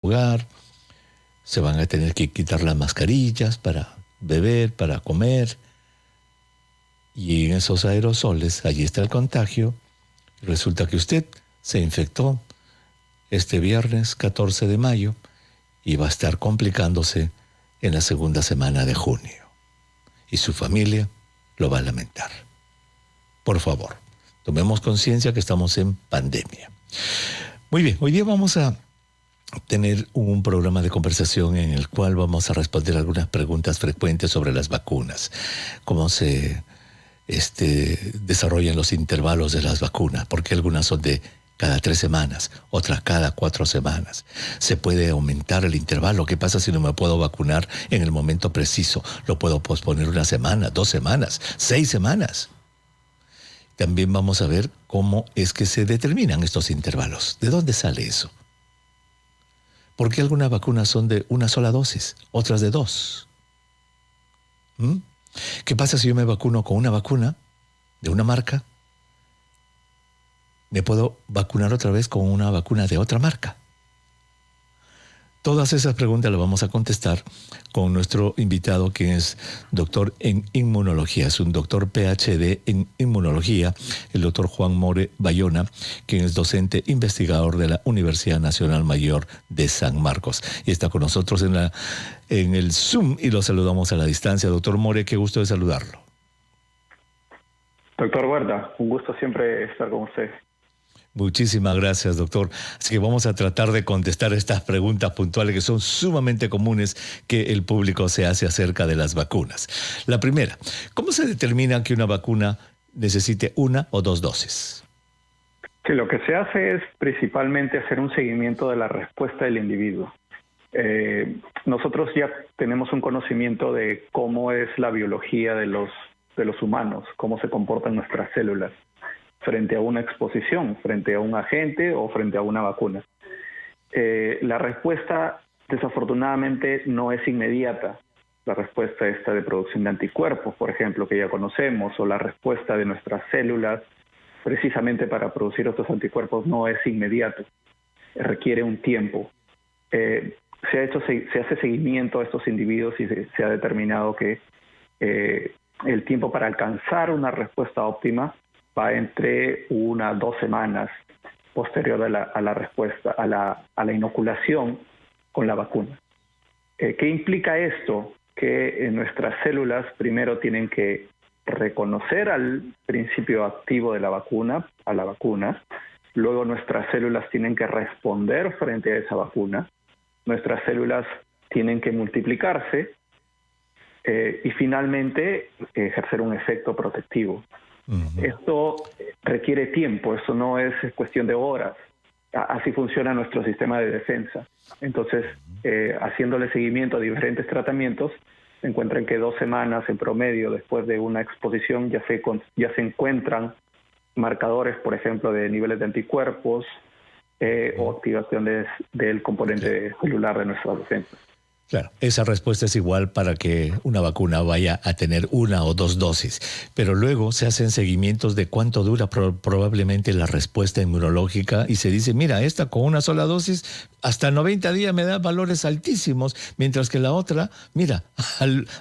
lugar, se van a tener que quitar las mascarillas para beber, para comer, y en esos aerosoles, allí está el contagio. Resulta que usted se infectó este viernes 14 de mayo y va a estar complicándose en la segunda semana de junio. Y su familia lo va a lamentar. Por favor, tomemos conciencia que estamos en pandemia. Muy bien, hoy día vamos a tener un programa de conversación en el cual vamos a responder algunas preguntas frecuentes sobre las vacunas. Cómo se desarrollan los intervalos de las vacunas, porque algunas son de cada 3 semanas, otras cada 4 semanas. ¿Se puede aumentar el intervalo? ¿Qué pasa si no me puedo vacunar en el momento preciso? ¿Lo puedo posponer 1 semana, 2 semanas, 6 semanas? También vamos a ver cómo es que se determinan estos intervalos. ¿De dónde sale eso? ¿Por qué algunas vacunas son de 1 sola dosis, otras de 2? ¿Qué pasa si yo me vacuno con una vacuna de una marca? ¿Me puedo vacunar otra vez con una vacuna de otra marca? Todas esas preguntas las vamos a contestar con nuestro invitado, que es doctor en inmunología. Es un doctor PhD en inmunología, el doctor Juan More Bayona, quien es docente investigador de la Universidad Nacional Mayor de San Marcos. Y está con nosotros en el Zoom y lo saludamos a la distancia. Doctor More, qué gusto de saludarlo. Doctor Huerta, un gusto siempre estar con usted. Muchísimas gracias, doctor. Así que vamos a tratar de contestar estas preguntas puntuales que son sumamente comunes que el público se hace acerca de las vacunas. La primera, ¿cómo se determina que una vacuna necesite 1 o 2 dosis? Sí, lo que se hace es principalmente hacer un seguimiento de la respuesta del individuo. Nosotros ya tenemos un conocimiento de cómo es la biología de los humanos, cómo se comportan nuestras células frente a una exposición, frente a un agente o frente a una vacuna. La respuesta, desafortunadamente, no es inmediata. La respuesta esta de producción de anticuerpos, por ejemplo, que ya conocemos, o la respuesta de nuestras células, precisamente para producir estos anticuerpos, no es inmediato. Requiere un tiempo. Se hace seguimiento a estos individuos y se ha determinado que el tiempo para alcanzar una respuesta óptima va entre 1 a 2 semanas posterior a la respuesta, a la inoculación con la vacuna. ¿Qué implica esto? Que nuestras células primero tienen que reconocer al principio activo de la vacuna, a la vacuna, luego nuestras células tienen que responder frente a esa vacuna, nuestras células tienen que multiplicarse y finalmente ejercer un efecto protectivo. Uh-huh. Esto requiere tiempo, eso no es cuestión de horas. Así funciona nuestro sistema de defensa. Entonces, haciéndole seguimiento a diferentes tratamientos, se encuentran que 2 semanas en promedio después de una exposición ya se encuentran marcadores, por ejemplo, de niveles de anticuerpos o activaciones del componente celular de nuestra defensa. Claro, esa respuesta es igual para que una vacuna vaya a tener 1 o 2 dosis, pero luego se hacen seguimientos de cuánto dura probablemente la respuesta inmunológica y se dice, mira, esta con 1 sola dosis hasta 90 días me da valores altísimos, mientras que la otra, mira,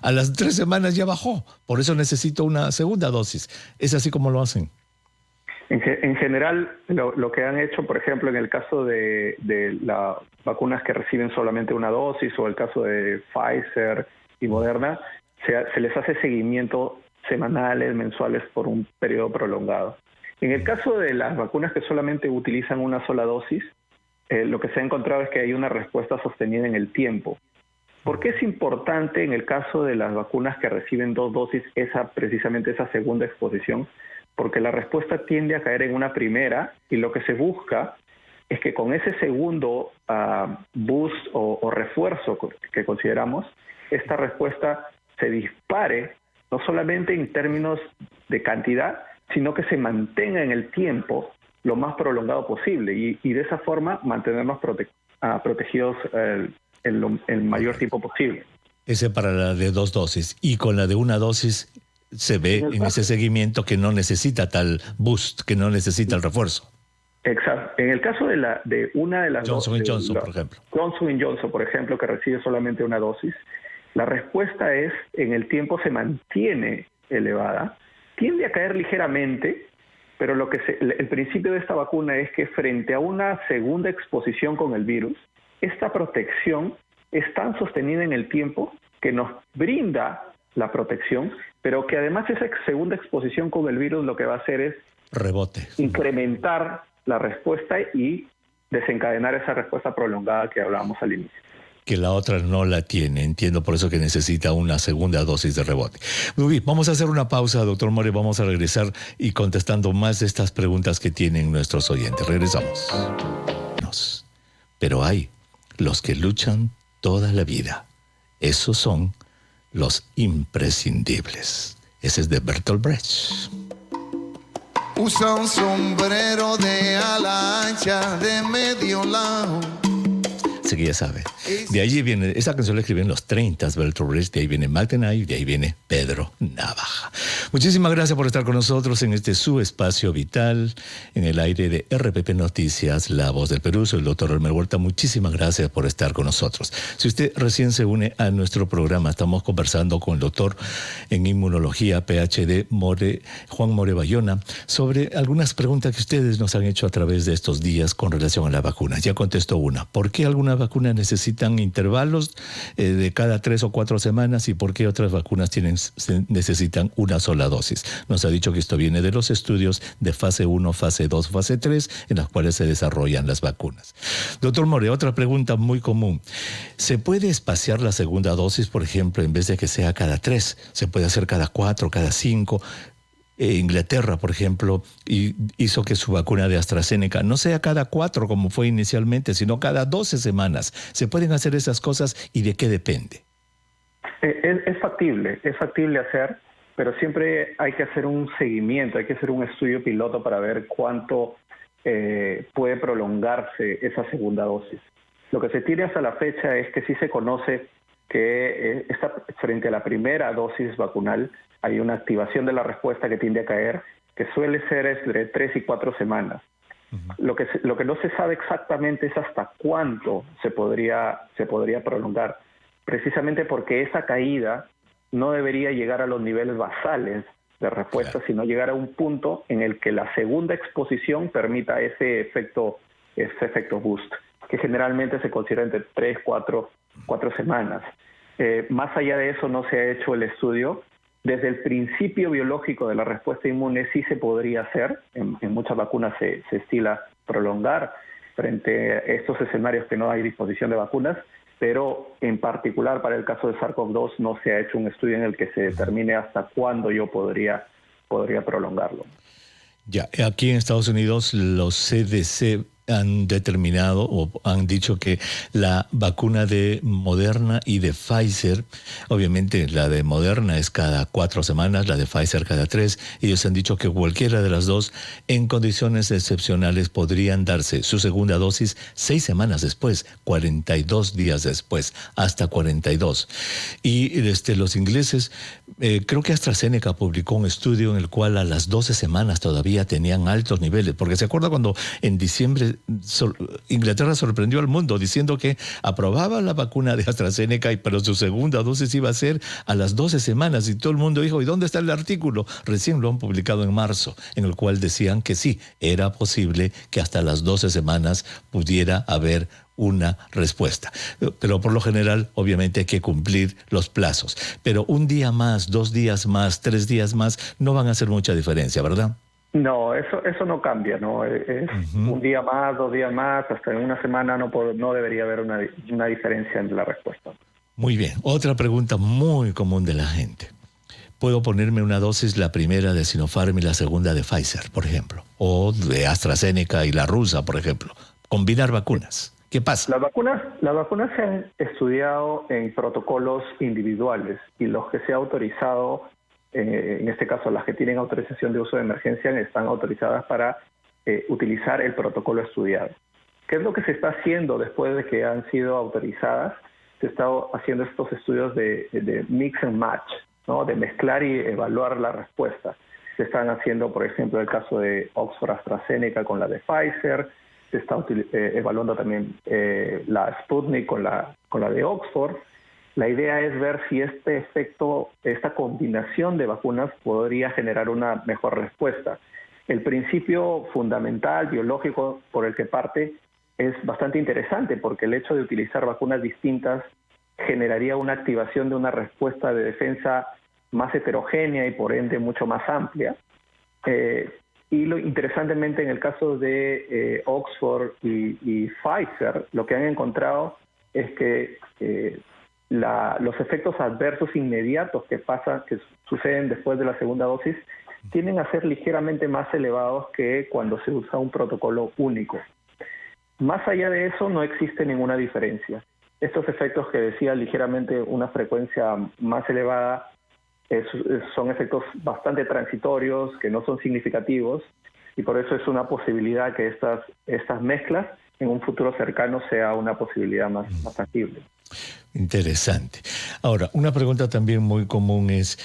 a las 3 semanas ya bajó, por eso necesito una segunda dosis. ¿Es así como lo hacen? En general, lo que han hecho, por ejemplo, en el caso de las vacunas que reciben solamente 1 dosis o el caso de Pfizer y Moderna, se les hace seguimiento semanales, mensuales por un periodo prolongado. En el caso de las vacunas que solamente utilizan 1 sola dosis, lo que se ha encontrado es que hay una respuesta sostenida en el tiempo. ¿Por qué es importante en el caso de las vacunas que reciben 2 dosis precisamente esa segunda exposición? Porque la respuesta tiende a caer en una primera y lo que se busca es que con ese segundo boost o refuerzo que consideramos, esta respuesta se dispare no solamente en términos de cantidad, sino que se mantenga en el tiempo lo más prolongado posible y de esa forma mantenernos protegidos el mayor tiempo posible. Ese para la de 2 dosis. Y con la de 1 dosis se ve en ese seguimiento que no necesita tal boost, que no necesita el refuerzo. Exacto. En el caso de una de las Johnson dosis, Johnson, por ejemplo. Johnson Johnson, por ejemplo, que recibe solamente una dosis, la respuesta es, en el tiempo se mantiene elevada, tiende a caer ligeramente, pero el principio de esta vacuna es que frente a una segunda exposición con el virus, esta protección es tan sostenida en el tiempo que nos brinda la protección, pero que además esa segunda exposición con el virus lo que va a hacer es rebote, incrementar la respuesta y desencadenar esa respuesta prolongada que hablábamos al inicio. Que la otra no la tiene. Entiendo por eso que necesita una segunda dosis de rebote. Muy bien, vamos a hacer una pausa, doctor More. Vamos a regresar y contestando más de estas preguntas que tienen nuestros oyentes. Regresamos. Pero hay los que luchan toda la vida. Esos son los imprescindibles. Ese es de Bertolt Brecht. Usa un sombrero de ala ancha de medio lado. Así que ya sabe. De allí viene, esa canción la escribió en los 30, Bertolt Brecht, de ahí viene Martenay, de ahí viene Pedro Navaja. Muchísimas gracias por estar con nosotros en este su espacio vital, en el aire de RPP Noticias, La Voz del Perú. Soy el doctor Elmer Huerta. Muchísimas gracias por estar con nosotros. Si usted recién se une a nuestro programa, estamos conversando con el doctor en inmunología, PhD, Juan More Bayona, sobre algunas preguntas que ustedes nos han hecho a través de estos días con relación a la vacuna. Ya contestó una. ¿Por qué algunas vacunas necesitan intervalos de cada 3 o 4 semanas y por qué otras vacunas necesitan una sola dosis? Nos ha dicho que esto viene de los estudios de fase 1, fase 2, fase 3, en las cuales se desarrollan las vacunas. Doctor More, otra pregunta muy común. ¿Se puede espaciar la segunda dosis, por ejemplo, en vez de que sea cada 3? ¿Se puede hacer cada 4, cada 5? Inglaterra, por ejemplo, hizo que su vacuna de AstraZeneca no sea cada 4 como fue inicialmente, sino cada 12 semanas. ¿Se pueden hacer esas cosas y de qué depende? Es factible hacer, pero siempre hay que hacer un seguimiento, hay que hacer un estudio piloto para ver cuánto puede prolongarse esa segunda dosis. Lo que se tiene hasta la fecha es que sí se conoce que frente a la primera dosis vacunal hay una activación de la respuesta que tiende a caer, que suele ser entre 3 y 4 semanas. Uh-huh. Lo que no se sabe exactamente es hasta cuánto se podría prolongar, precisamente porque esa caída no debería llegar a los niveles basales de respuesta, claro, sino llegar a un punto en el que la segunda exposición permita ese efecto boost, que generalmente se considera entre 3, 4 semanas. Más allá de eso no se ha hecho el estudio. Desde el principio biológico de la respuesta inmune sí se podría hacer. En muchas vacunas se estila prolongar frente a estos escenarios que no hay disposición de vacunas, pero en particular para el caso de SARS-CoV-2 no se ha hecho un estudio en el que se determine hasta cuándo yo podría prolongarlo. Ya, aquí en Estados Unidos los CDC han determinado o han dicho que la vacuna de Moderna y de Pfizer, obviamente la de Moderna es cada 4 semanas, la de Pfizer cada 3, ellos han dicho que cualquiera de las dos en condiciones excepcionales podrían darse su segunda dosis 6 semanas después, 42 días después, hasta 42. Y los ingleses, creo que AstraZeneca publicó un estudio en el cual a las 12 semanas todavía tenían altos niveles, porque se acuerda cuando en diciembre Inglaterra sorprendió al mundo diciendo que aprobaba la vacuna de AstraZeneca, pero su segunda dosis iba a ser a las 12 semanas y todo el mundo dijo, ¿y dónde está el artículo? Recién lo han publicado en marzo, en el cual decían que sí, era posible que hasta las 12 semanas pudiera haber una respuesta. Pero por lo general, obviamente hay que cumplir los plazos. Pero un día más, 2 días más, 3 días más, no van a hacer mucha diferencia, ¿verdad? No, eso no cambia, ¿no? Es uh-huh. Un día más, 2 días más, hasta en una semana no debería haber una diferencia en la respuesta. Muy bien. Otra pregunta muy común de la gente. ¿Puedo ponerme una dosis, la primera de Sinopharm y la segunda de Pfizer, por ejemplo? O de AstraZeneca y la rusa, por ejemplo. Combinar vacunas. ¿Qué pasa? Las vacunas se han estudiado en protocolos individuales y los que se ha autorizado, en este caso las que tienen autorización de uso de emergencia, están autorizadas para utilizar el protocolo estudiado. ¿Qué es lo que se está haciendo después de que han sido autorizadas? Se está haciendo estos estudios de mix and match, ¿no? De mezclar y evaluar la respuesta. Se están haciendo, por ejemplo, el caso de Oxford AstraZeneca con la de Pfizer. Se está evaluando también la Sputnik con la de Oxford. La idea es ver si este efecto, esta combinación de vacunas podría generar una mejor respuesta. El principio fundamental, biológico, por el que parte, es bastante interesante porque el hecho de utilizar vacunas distintas generaría una activación de una respuesta de defensa más heterogénea y por ende mucho más amplia. Interesantemente, en el caso de Oxford y Pfizer, lo que han encontrado es que los efectos adversos inmediatos que suceden después de la segunda dosis, tienden a ser ligeramente más elevados que cuando se usa un protocolo único. Más allá de eso, no existe ninguna diferencia. Estos efectos que decía ligeramente una frecuencia más elevada son efectos bastante transitorios, que no son significativos, y por eso es una posibilidad que estas mezclas en un futuro cercano sea una posibilidad más factible. Interesante. Ahora, una pregunta también muy común es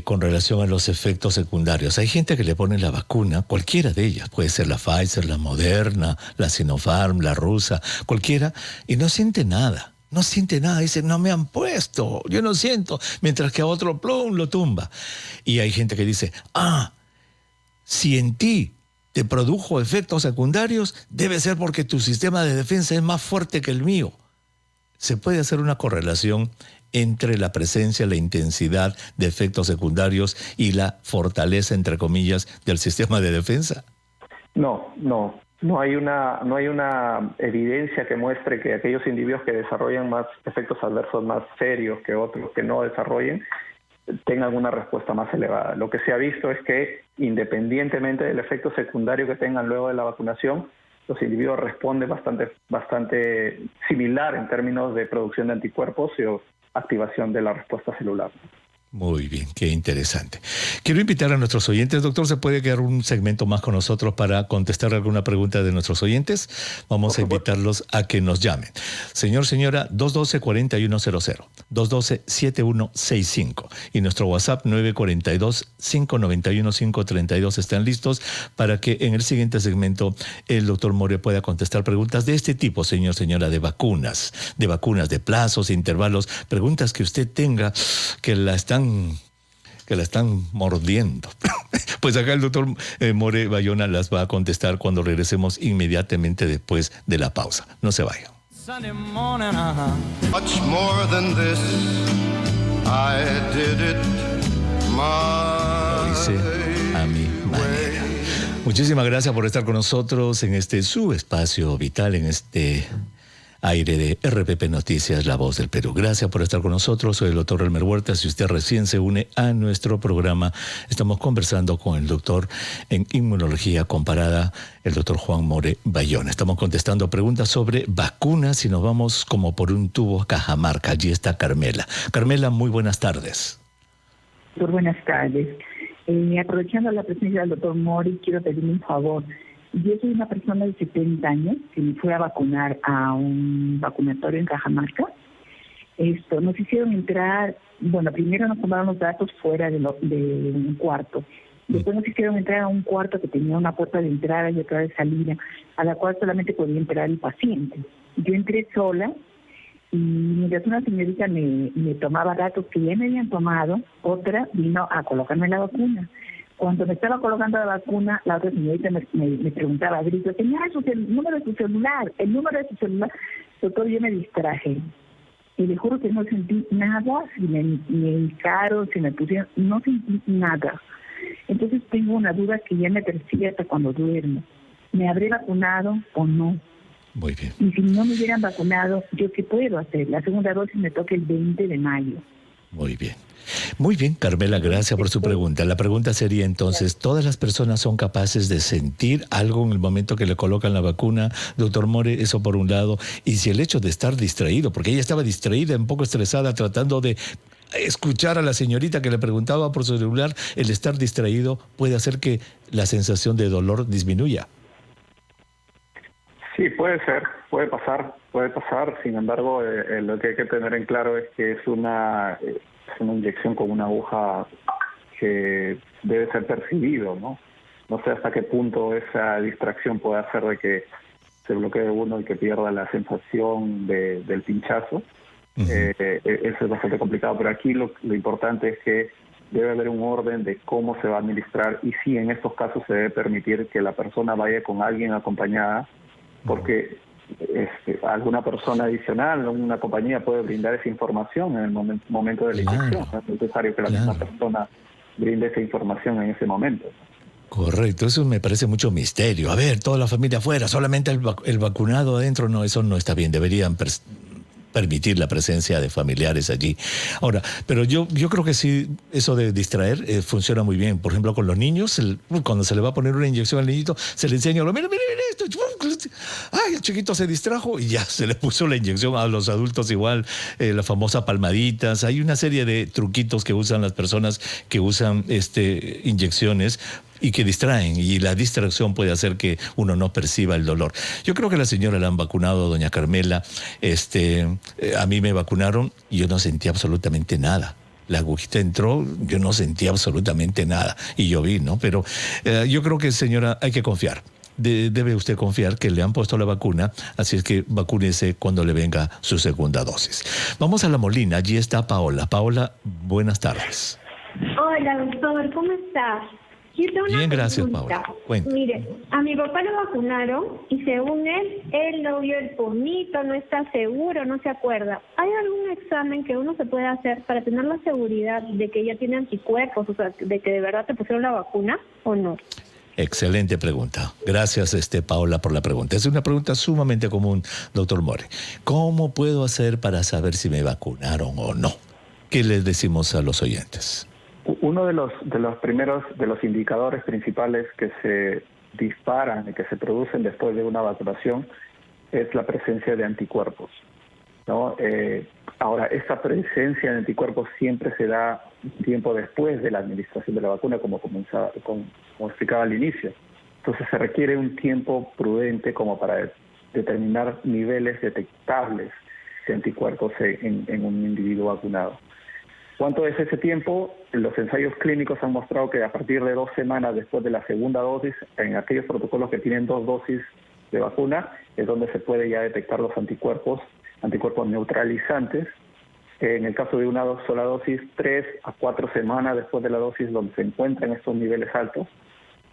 con relación a los efectos secundarios. Hay gente que le pone la vacuna, cualquiera de ellas, puede ser la Pfizer, la Moderna, la Sinopharm, la rusa, cualquiera, y no siente nada. No siente nada, dice, no me han puesto, yo no siento, mientras que a otro plum lo tumba. Y hay gente que dice, si en ti te produjo efectos secundarios, debe ser porque tu sistema de defensa es más fuerte que el mío. ¿Se puede hacer una correlación entre la presencia, la intensidad de efectos secundarios y la fortaleza, entre comillas, del sistema de defensa? No hay una evidencia que muestre que aquellos individuos que desarrollan más efectos adversos más serios que otros que no desarrollen tengan una respuesta más elevada. Lo que se ha visto es que, independientemente del efecto secundario que tengan luego de la vacunación, los individuos responden bastante similar en términos de producción de anticuerpos y activación de la respuesta celular. Muy bien, qué interesante. Quiero invitar a nuestros oyentes, doctor, ¿se puede quedar un segmento más con nosotros para contestar alguna pregunta de nuestros oyentes? Vamos a invitarlos a que nos llamen. Señora, 212-4100, 212-7165 y nuestro WhatsApp 942-591-532 están listos para que en el siguiente segmento el doctor More pueda contestar preguntas de este tipo, señora, de vacunas, de plazos, intervalos, preguntas que usted tenga que la están mordiendo. Pues acá el doctor More Bayona las va a contestar cuando regresemos inmediatamente después de la pausa. No se vayan. Much more than this, I did it my Lo hice a mi manera. Muchísimas gracias por estar con nosotros en su espacio vital, en este aire de RPP Noticias, La Voz del Perú. Gracias por estar con nosotros. Soy el doctor Elmer Huerta. Si usted recién se une a nuestro programa, estamos conversando con el doctor en inmunología comparada, el doctor Juan More Bayona. Estamos contestando preguntas sobre vacunas y nos vamos como por un tubo a Cajamarca. Allí está Carmela. Carmela, muy buenas tardes. Doctor, buenas tardes. Aprovechando la presencia del doctor More, quiero pedirle un favor. Yo soy una persona de 70 años que me fui a vacunar a un vacunatorio en Cajamarca. Nos hicieron entrar, primero nos tomaron los datos fuera de un cuarto. Después nos hicieron entrar a un cuarto que tenía una puerta de entrada y otra de salida, a la cual solamente podía entrar el paciente. Yo entré sola y mientras una señorita me tomaba datos que ya me habían tomado, otra vino a colocarme la vacuna. Cuando me estaba colocando la vacuna, la otra señorita me preguntaba, grito, tenía el número de su celular. Doctor, yo me distraje. Y le juro que no sentí nada, si me indicaron, si me pusieron, no sentí nada. Entonces tengo una duda que ya me persigue hasta cuando duermo. ¿Me habré vacunado o no? Muy bien. Y si no me hubieran vacunado, ¿yo qué puedo hacer? La segunda dosis me toca el 20 de mayo. Muy bien. Muy bien, Carmela, gracias por su pregunta. La pregunta sería entonces, ¿todas las personas son capaces de sentir algo en el momento que le colocan la vacuna? Doctor More, eso por un lado. Y si el hecho de estar distraído, porque ella estaba distraída, un poco estresada, tratando de escuchar a la señorita que le preguntaba por su celular, el estar distraído puede hacer que la sensación de dolor disminuya. Sí, puede ser, puede pasar. Sin embargo, lo que hay que tener en claro es que es una inyección con una aguja que debe ser percibido, ¿no? No sé hasta qué punto esa distracción puede hacer de que se bloquee uno y que pierda la sensación del pinchazo. Eso es bastante complicado, pero aquí lo importante es que debe haber un orden de cómo se va a administrar, y sí, en estos casos se debe permitir que la persona vaya con alguien acompañada, porque alguna persona adicional, una compañía puede brindar esa información en el momento de la inyección. No es necesario que la misma persona brinde esa información en ese momento. Correcto, eso me parece mucho misterio. A ver, toda la familia afuera, solamente el vacunado adentro, no, eso no está bien. Deberían permitir la presencia de familiares allí. Ahora, pero yo creo que sí, eso de distraer funciona muy bien. Por ejemplo, con los niños, cuando se le va a poner una inyección al niñito, se le enseña, mira esto. Ay, el chiquito se distrajo y ya se le puso la inyección. A los adultos igual, la famosa palmaditas. Hay una serie de truquitos que usan las personas que usan inyecciones y que distraen, y la distracción puede hacer que uno no perciba el dolor. Yo creo que la señora la han vacunado, doña Carmela. A mí me vacunaron y yo no sentí absolutamente nada. La agujita entró, yo no sentí absolutamente nada y yo vi, ¿no? Pero yo creo que, señora, hay que confiar. Debe usted confiar que le han puesto la vacuna, así es que vacúnese cuando le venga su segunda dosis. Vamos a La Molina, allí está Paola. Paola, buenas tardes. Hola, doctor, ¿cómo estás? Yo tengo una Bien, gracias, pregunta. Paola. Cuenta. Mire, a mi papá lo vacunaron y según él no vio el pomito, no está seguro, no se acuerda. ¿Hay algún examen que uno se pueda hacer para tener la seguridad de que ya tiene anticuerpos, o sea, de que de verdad te pusieron la vacuna o no? Excelente pregunta. Gracias, Paola, por la pregunta. Es una pregunta sumamente común, doctor More. ¿Cómo puedo hacer para saber si me vacunaron o no? ¿Qué les decimos a los oyentes? Uno de los indicadores principales que se disparan y que se producen después de una vacunación es la presencia de anticuerpos, ¿no? Ahora, esta presencia de anticuerpos siempre se da tiempo después de la administración de la vacuna, como explicaba al inicio. Entonces se requiere un tiempo prudente como para determinar niveles detectables de anticuerpos en un individuo vacunado. ¿Cuánto es ese tiempo? Los ensayos clínicos han mostrado que a partir de 2 semanas después de la segunda dosis, en aquellos protocolos que tienen 2 dosis de vacuna, es donde se puede ya detectar los anticuerpos neutralizantes. En el caso de una sola dosis, 3 a 4 semanas después de la dosis, donde se encuentran estos niveles altos,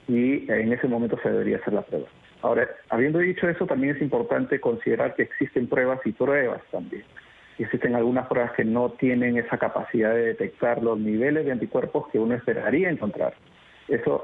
y en ese momento se debería hacer la prueba. Ahora, habiendo dicho eso, también es importante considerar que existen pruebas y pruebas también. Existen algunas pruebas que no tienen esa capacidad de detectar los niveles de anticuerpos que uno esperaría encontrar.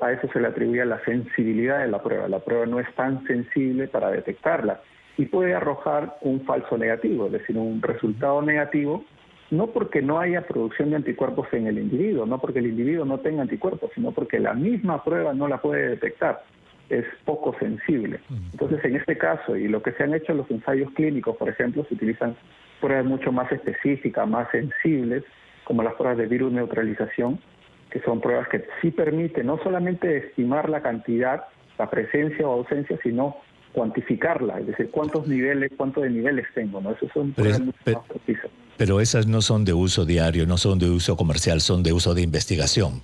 A eso se le atribuye la sensibilidad de la prueba. La prueba no es tan sensible para detectarla y puede arrojar un falso negativo, es decir, un resultado negativo, no porque no haya producción de anticuerpos en el individuo, no porque el individuo no tenga anticuerpos, sino porque la misma prueba no la puede detectar. Es poco sensible. Entonces, en este caso, y lo que se han hecho en los ensayos clínicos, por ejemplo, se utilizan pruebas mucho más específicas, más sensibles, como las pruebas de virus neutralización, que son pruebas que sí permiten no solamente estimar la cantidad, la presencia o ausencia, sino cuantificarla, es decir, cuánto de niveles tengo, ¿no? Eso son pruebas mucho más precisas. Pero esas no son de uso diario, no son de uso comercial, son de uso de investigación.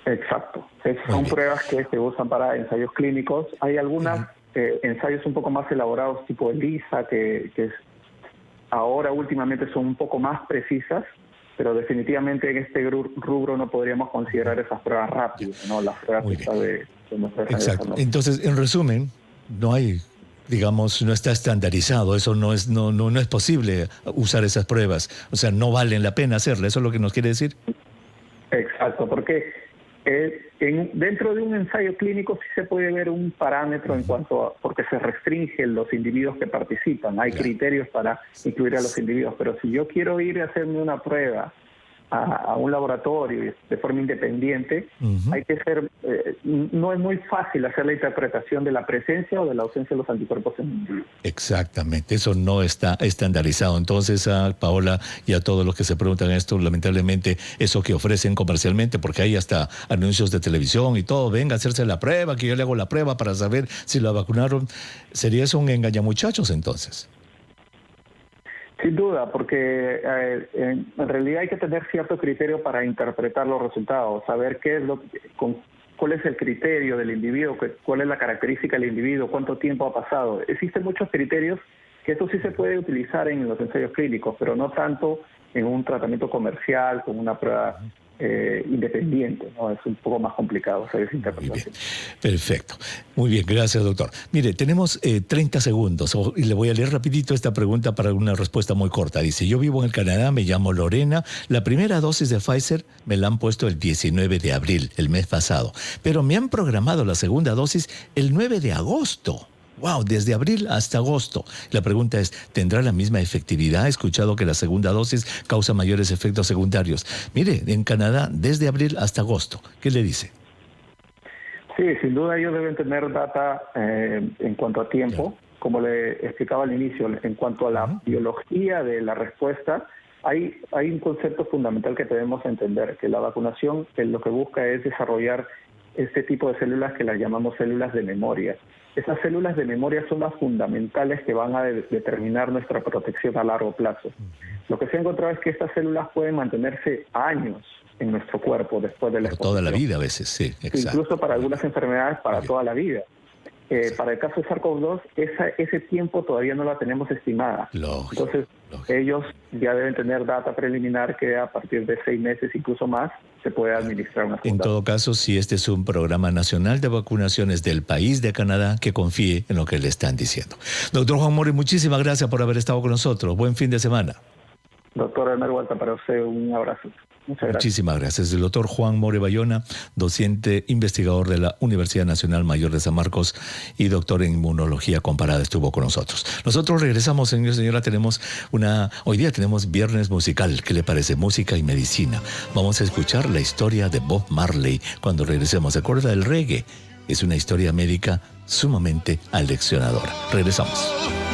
Exacto. Son pruebas que se usan para ensayos clínicos. Hay algunos ensayos un poco más elaborados, tipo ELISA, que ahora últimamente son un poco más precisas, pero definitivamente en este rubro no podríamos considerar esas pruebas rápidas, ¿no? Las pruebas de Exacto. Entonces, en resumen, no hay, digamos, no está estandarizado, eso no es posible usar esas pruebas, o sea, no valen la pena hacerla, ¿eso es lo que nos quiere decir? Exacto, porque dentro de un ensayo clínico sí se puede ver un parámetro en cuanto a, porque se restringen los individuos que participan, hay criterios para incluir a los individuos, pero si yo quiero ir a hacerme una prueba a un laboratorio de forma independiente, hay que ser, no es muy fácil hacer la interpretación de la presencia o de la ausencia de los anticuerpos en el individuo. Exactamente, eso no está estandarizado. Entonces, a Paola y a todos los que se preguntan esto, lamentablemente, eso que ofrecen comercialmente, porque hay hasta anuncios de televisión y todo, venga a hacerse la prueba, que yo le hago la prueba para saber si la vacunaron, ¿sería eso un engañamuchachos entonces? Sin duda, porque en realidad hay que tener cierto criterio para interpretar los resultados, saber cuál es el criterio del individuo, cuál es la característica del individuo, cuánto tiempo ha pasado. Existen muchos criterios que esto sí se puede utilizar en los ensayos clínicos, pero no tanto en un tratamiento comercial, con una prueba independiente, ¿no? Es un poco más complicado hacer esa interpretación. Perfecto. Muy bien, gracias, doctor. Mire, tenemos 30 segundos y le voy a leer rapidito esta pregunta para una respuesta muy corta. Dice, yo vivo en el Canadá, me llamo Lorena, la primera dosis de Pfizer me la han puesto el 19 de abril, el mes pasado, pero me han programado la segunda dosis el 9 de agosto. Wow, desde abril hasta agosto. La pregunta es, ¿tendrá la misma efectividad? He escuchado que la segunda dosis causa mayores efectos secundarios. Mire, en Canadá, desde abril hasta agosto. ¿Qué le dice? Sí, sin duda ellos deben tener data en cuanto a tiempo. Como le explicaba al inicio, en cuanto a la biología de la respuesta, hay un concepto fundamental que debemos entender, que la vacunación lo que busca es desarrollar este tipo de células que las llamamos células de memoria. Esas células de memoria son las fundamentales que van a determinar nuestra protección a largo plazo. Lo que se ha encontrado es que estas células pueden mantenerse años en nuestro cuerpo después de la exposición. Toda la vida a veces, sí, exacto. Incluso para algunas enfermedades, para toda la vida. Para el caso de SARS-CoV-2, ese tiempo todavía no la tenemos estimada. Lógico. Entonces, ellos ya deben tener data preliminar que a partir de 6 meses, incluso más, se puede administrar una segunda. En todo caso, si este es un programa nacional de vacunaciones del país de Canadá, que confíe en lo que le están diciendo. Doctor Juan More, muchísimas gracias por haber estado con nosotros. Buen fin de semana. Doctor Elmer Huerta, para usted un abrazo. Muchas gracias. Muchísimas gracias. El doctor Juan More Bayona, docente investigador de la Universidad Nacional Mayor de San Marcos y doctor en inmunología comparada, estuvo con nosotros. Nosotros regresamos, señor y señora, hoy día tenemos viernes musical. ¿Qué le parece? Música y medicina. Vamos a escuchar la historia de Bob Marley cuando regresemos. ¿Se acuerda del reggae? Es una historia médica sumamente aleccionadora. Regresamos.